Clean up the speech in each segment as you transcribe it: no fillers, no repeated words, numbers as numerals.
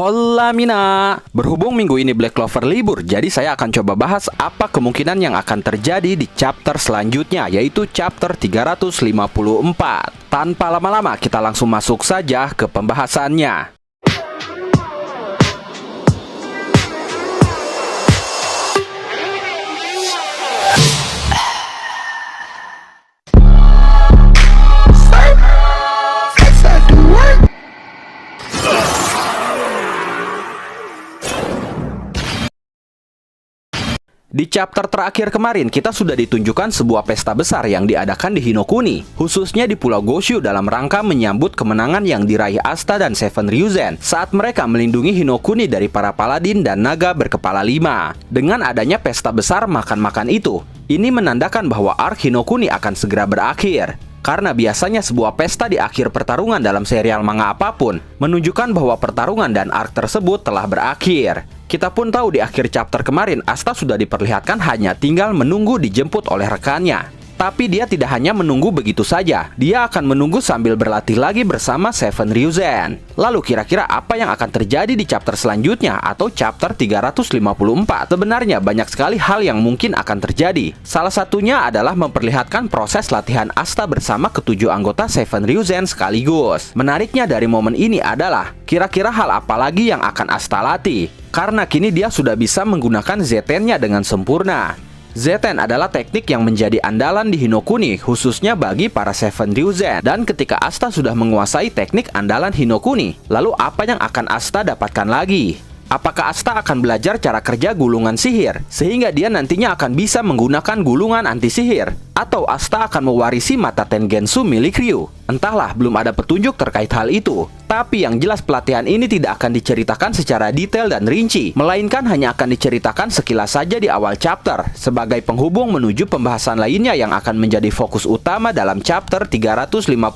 Hola Mina. Berhubung minggu ini Black Clover libur, jadi saya akan coba bahas apa kemungkinan yang akan terjadi di chapter selanjutnya, yaitu chapter 354. Tanpa lama-lama, kita langsung masuk saja ke pembahasannya. Di chapter terakhir kemarin, kita sudah ditunjukkan sebuah pesta besar yang diadakan di Hinokuni, khususnya di Pulau Goshu dalam rangka menyambut kemenangan yang diraih Asta dan Seven Ryuzen saat mereka melindungi Hinokuni dari para paladin dan naga berkepala 5. Dengan adanya pesta besar makan-makan itu, ini menandakan bahwa arc Hinokuni akan segera berakhir. Karena biasanya sebuah pesta di akhir pertarungan dalam serial manga apapun menunjukkan bahwa pertarungan dan arc tersebut telah berakhir. Kita pun tahu di akhir chapter kemarin Asta sudah diperlihatkan hanya tinggal menunggu dijemput oleh rekannya. Tapi dia tidak hanya menunggu begitu saja, dia akan menunggu sambil berlatih lagi bersama Seven Ryuzen. Lalu kira-kira apa yang akan terjadi di chapter selanjutnya atau chapter 354? Sebenarnya banyak sekali hal yang mungkin akan terjadi. Salah satunya adalah memperlihatkan proses latihan Asta bersama ketujuh anggota Seven Ryuzen sekaligus. Menariknya dari momen ini adalah kira-kira hal apa lagi yang akan Asta latih? Karena kini dia sudah bisa menggunakan Z-10-nya dengan sempurna. Z10 adalah teknik yang menjadi andalan di Hinokuni, khususnya bagi para Seven Ryuzen. Dan ketika Asta sudah menguasai teknik andalan Hinokuni, lalu apa yang akan Asta dapatkan lagi? Apakah Asta akan belajar cara kerja gulungan sihir, sehingga dia nantinya akan bisa menggunakan gulungan anti-sihir? Atau Asta akan mewarisi mata Tengensu milik Ryu? Entahlah, belum ada petunjuk terkait hal itu. Tapi yang jelas pelatihan ini tidak akan diceritakan secara detail dan rinci, melainkan hanya akan diceritakan sekilas saja di awal chapter, sebagai penghubung menuju pembahasan lainnya yang akan menjadi fokus utama dalam chapter 354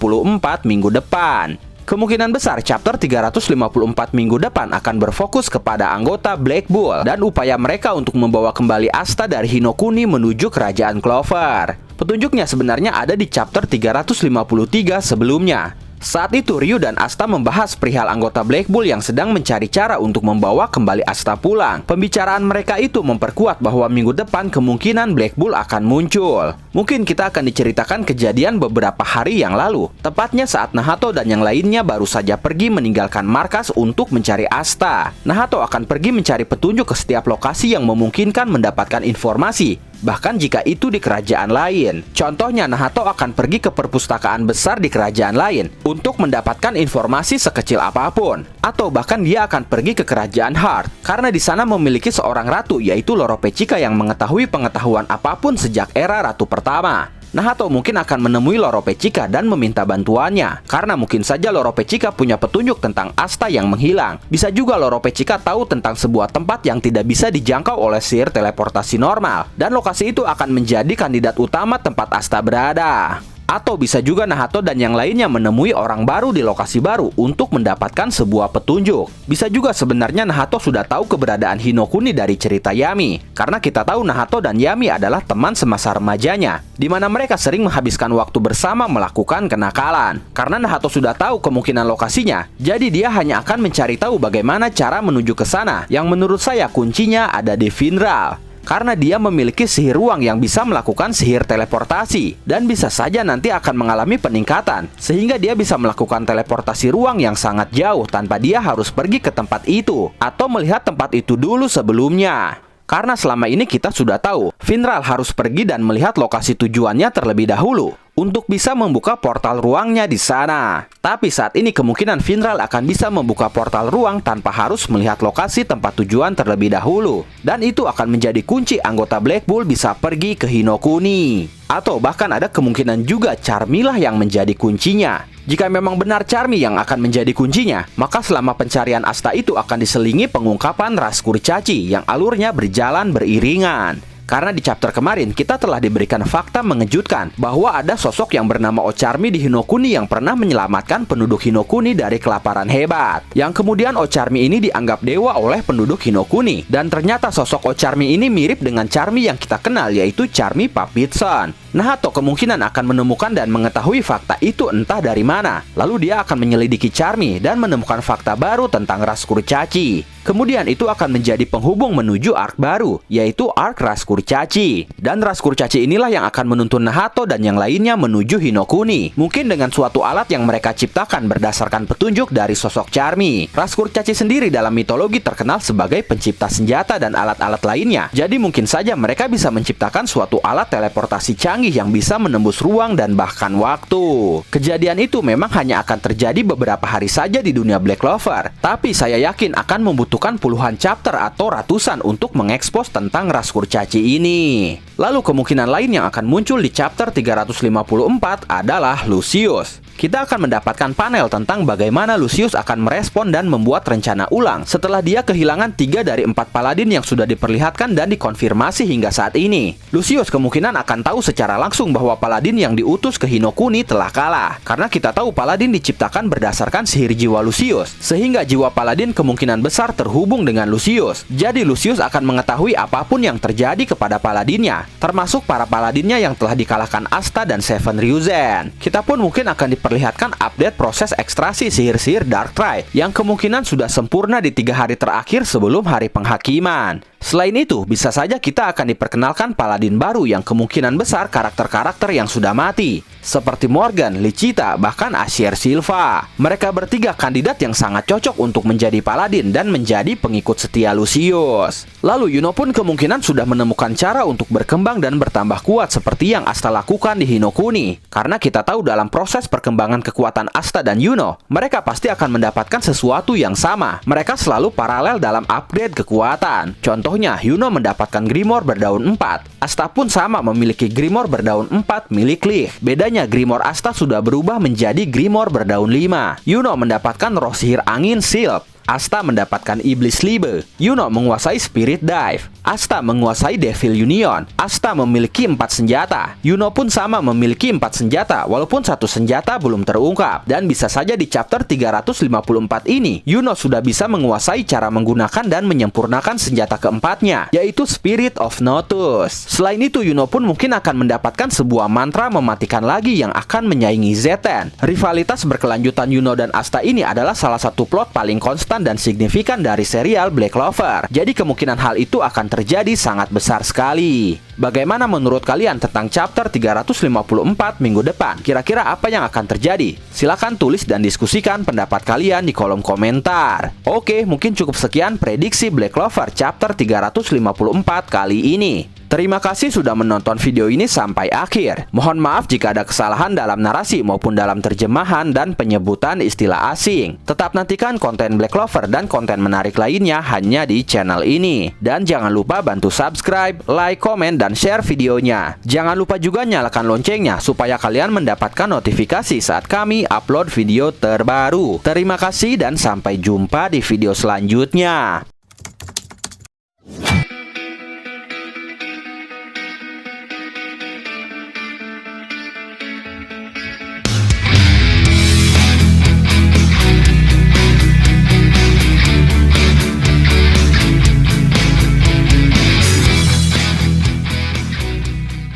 minggu depan. Kemungkinan besar chapter 354 minggu depan akan berfokus kepada anggota Black Bull dan upaya mereka untuk membawa kembali Asta dari Hinokuni menuju kerajaan Clover. Petunjuknya sebenarnya ada di chapter 353 sebelumnya. Saat itu Ryu dan Asta membahas perihal anggota Black Bull yang sedang mencari cara untuk membawa kembali Asta pulang. Pembicaraan mereka itu memperkuat bahwa minggu depan kemungkinan Black Bull akan muncul. Mungkin kita akan diceritakan kejadian beberapa hari yang lalu, tepatnya saat Nahato dan yang lainnya baru saja pergi meninggalkan markas untuk mencari Asta. Nahato akan pergi mencari petunjuk ke setiap lokasi yang memungkinkan mendapatkan informasi, bahkan jika itu di kerajaan lain. Contohnya, Nahato akan pergi ke perpustakaan besar di kerajaan lain untuk mendapatkan informasi sekecil apapun. Atau bahkan dia akan pergi ke kerajaan Heart, karena di sana memiliki seorang ratu, yaitu Loropechika yang mengetahui pengetahuan apapun sejak era ratu pertama. Nahato mungkin akan menemui Loropechika dan meminta bantuannya, karena mungkin saja Loropechika punya petunjuk tentang Asta yang menghilang. Bisa juga Loropechika tahu tentang sebuah tempat yang tidak bisa dijangkau oleh sihir teleportasi normal, dan lokasi itu akan menjadi kandidat utama tempat Asta berada. Atau bisa juga Nahato dan yang lainnya menemui orang baru di lokasi baru untuk mendapatkan sebuah petunjuk. Bisa juga sebenarnya Nahato sudah tahu keberadaan Hinokuni dari cerita Yami, karena kita tahu Nahato dan Yami adalah teman semasa remajanya, di mana mereka sering menghabiskan waktu bersama melakukan kenakalan. Karena Nahato sudah tahu kemungkinan lokasinya, jadi dia hanya akan mencari tahu bagaimana cara menuju ke sana, yang menurut saya kuncinya ada di Finral. Karena dia memiliki sihir ruang yang bisa melakukan sihir teleportasi, dan bisa saja nanti akan mengalami peningkatan, sehingga dia bisa melakukan teleportasi ruang yang sangat jauh tanpa dia harus pergi ke tempat itu, atau melihat tempat itu dulu sebelumnya. Karena selama ini kita sudah tahu, Finral harus pergi dan melihat lokasi tujuannya terlebih dahulu untuk bisa membuka portal ruangnya di sana. Tapi saat ini kemungkinan Finral akan bisa membuka portal ruang tanpa harus melihat lokasi tempat tujuan terlebih dahulu. Dan itu akan menjadi kunci anggota Black Bull bisa pergi ke Hinokuni. Atau bahkan ada kemungkinan juga Charmy-lah yang menjadi kuncinya. Jika memang benar Charmy yang akan menjadi kuncinya, maka selama pencarian Asta itu akan diselingi pengungkapan ras kurcaci yang alurnya berjalan beriringan. Karena di chapter kemarin kita telah diberikan fakta mengejutkan bahwa ada sosok yang bernama Ocharmy di Hinokuni yang pernah menyelamatkan penduduk Hinokuni dari kelaparan hebat. Yang kemudian Ocharmy ini dianggap dewa oleh penduduk Hinokuni. Dan ternyata sosok Ocharmy ini mirip dengan Charmy yang kita kenal, yaitu Charmy Papitson. Nahato kemungkinan akan menemukan dan mengetahui fakta itu entah dari mana. Lalu dia akan menyelidiki Charmy dan menemukan fakta baru tentang ras kurcaci. Kemudian itu akan menjadi penghubung menuju arc baru, yaitu arc ras kurcaci. Dan ras kurcaci inilah yang akan menuntun Nahato dan yang lainnya menuju Hinokuni. Mungkin dengan suatu alat yang mereka ciptakan berdasarkan petunjuk dari sosok Charmy. Ras kurcaci sendiri dalam mitologi terkenal sebagai pencipta senjata dan alat-alat lainnya. Jadi mungkin saja mereka bisa menciptakan suatu alat teleportasi canggih yang bisa menembus ruang dan bahkan waktu. Kejadian itu memang hanya akan terjadi beberapa hari saja di dunia Black Clover. Tapi saya yakin akan membutuhkan puluhan chapter atau ratusan untuk mengekspos tentang ras kurcaci ini. Lalu kemungkinan lain yang akan muncul di chapter 354 adalah Lucius. Kita akan mendapatkan panel tentang bagaimana Lucius akan merespon dan membuat rencana ulang setelah dia kehilangan 3 dari 4 paladin yang sudah diperlihatkan dan dikonfirmasi hingga saat ini. Lucius kemungkinan akan tahu secara langsung bahwa paladin yang diutus ke Hinokuni telah kalah. Karena kita tahu paladin diciptakan berdasarkan sihir jiwa Lucius, sehingga jiwa paladin kemungkinan besar terhubung dengan Lucius. Jadi Lucius akan mengetahui apapun yang terjadi kepada paladinnya, termasuk para paladinnya yang telah dikalahkan Asta dan Seven Ryuzen. Kita pun mungkin akan diperlihatkan update proses ekstraksi sihir-sihir Darktide yang kemungkinan sudah sempurna di 3 hari terakhir sebelum hari penghakiman. Selain itu, bisa saja kita akan diperkenalkan paladin baru yang kemungkinan besar karakter-karakter yang sudah mati, seperti Morgan, Lichita, bahkan Asher Silva. Mereka bertiga kandidat yang sangat cocok untuk menjadi paladin dan menjadi pengikut setia Lucius. Lalu Yuno pun kemungkinan sudah menemukan cara untuk berkembang dan bertambah kuat seperti yang Asta lakukan di Hinokuni. Karena kita tahu dalam proses perkembangan kekuatan Asta dan Yuno, mereka pasti akan mendapatkan sesuatu yang sama. Mereka selalu paralel dalam upgrade kekuatan. Contohnya, Yuno mendapatkan Grimoire berdaun 4. Asta pun sama memiliki Grimoire berdaun 4 milik Cliff. Bedanya Grimoire Asta sudah berubah menjadi Grimoire berdaun 5. Yuno mendapatkan roh sihir angin Silp. Asta mendapatkan Iblis Libe. Yuno menguasai Spirit Dive. Asta menguasai Devil Union. Asta memiliki 4 senjata. Yuno pun sama memiliki 4 senjata, walaupun satu senjata belum terungkap. Dan bisa saja di chapter 354 ini, Yuno sudah bisa menguasai cara menggunakan dan menyempurnakan senjata keempatnya, yaitu Spirit of Notus. Selain itu, Yuno pun mungkin akan mendapatkan sebuah mantra mematikan lagi yang akan menyaingi Zeten. Rivalitas berkelanjutan Yuno dan Asta ini adalah salah satu plot paling konstan dan signifikan dari serial Black Clover. Jadi kemungkinan hal itu akan terjadi sangat besar sekali. Bagaimana menurut kalian tentang chapter 354 minggu depan? Kira-kira apa yang akan terjadi? Silahkan tulis dan diskusikan pendapat kalian di kolom komentar. Oke, mungkin cukup sekian prediksi Black Clover chapter 354 kali ini. Terima kasih sudah menonton video ini sampai akhir. Mohon maaf jika ada kesalahan dalam narasi maupun dalam terjemahan dan penyebutan istilah asing. Tetap nantikan konten Black Clover dan konten menarik lainnya hanya di channel ini. Dan jangan lupa bantu subscribe, like, komen, dan share videonya. Jangan lupa juga nyalakan loncengnya supaya kalian mendapatkan notifikasi saat kami upload video terbaru. Terima kasih dan sampai jumpa di video selanjutnya.